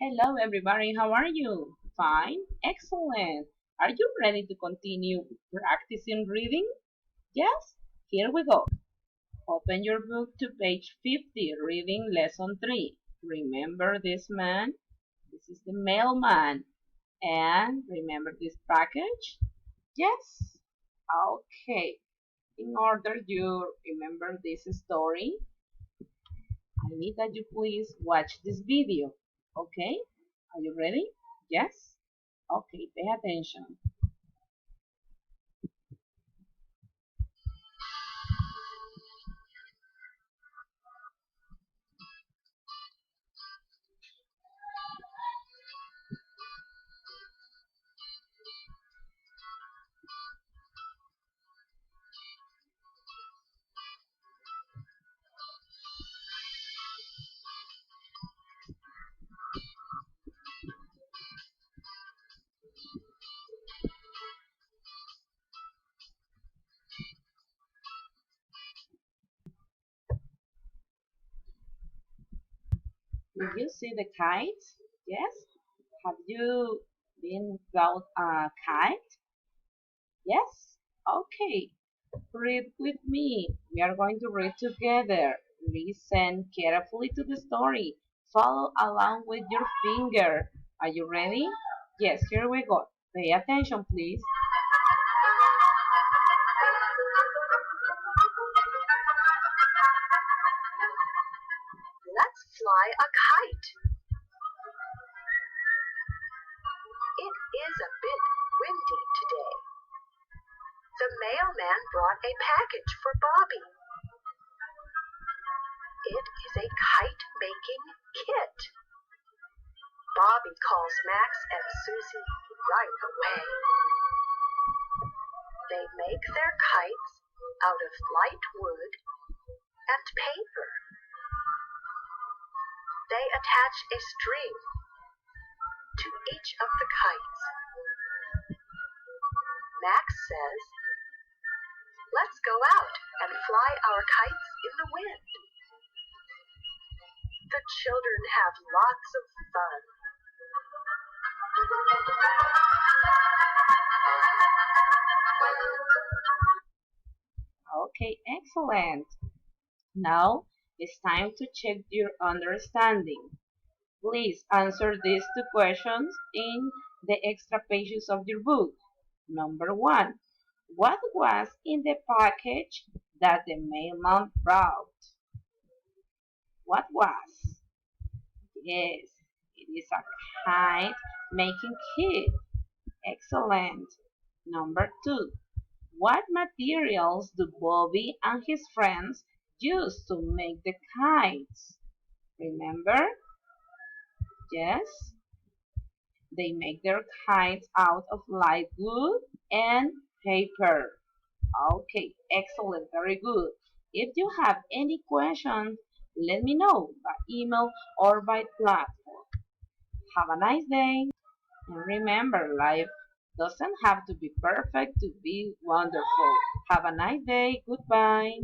Hello, everybody. How are you? Fine? Excellent. Are you ready to continue practicing reading? Yes? Here we go. Open your book to page 50, reading lesson 3. Remember this man? This is the mailman. And remember this package? Yes? Okay. In order you remember this story, I need that you please watch this video. Okay? Are you ready? Yes? Okay, pay attention. Did you see the kite? Yes? Have you been about a kite? Yes? Okay. Read with me. We are going to read together. Listen carefully to the story. Follow along with your finger. Are you ready? Yes, here we go. Pay attention, please. Let's fly a kite. It is a bit windy today. The mailman brought a package for Bobby. It is a kite-making kit. Bobby calls Max and Susie right away. They make their kites out of light wood and paper. They attach a string to each of the kites. Max says, "Let's go out and fly our kites in the wind." The children have lots of fun. Okay, excellent. Now it's time to check your understanding. Please answer these two questions in the extra pages of your book. Number 1. What was in the package that the mailman brought? What was? Yes, it is a kite making kit. Excellent. Number 2. What materials do Bobby and his friends use to make the kites? Remember? Yes? They make their kites out of light wood and paper. Okay, excellent, very good. If you have any questions, let me know by email or by platform. Have a nice day. And remember, life doesn't have to be perfect to be wonderful. Have a nice day. Goodbye.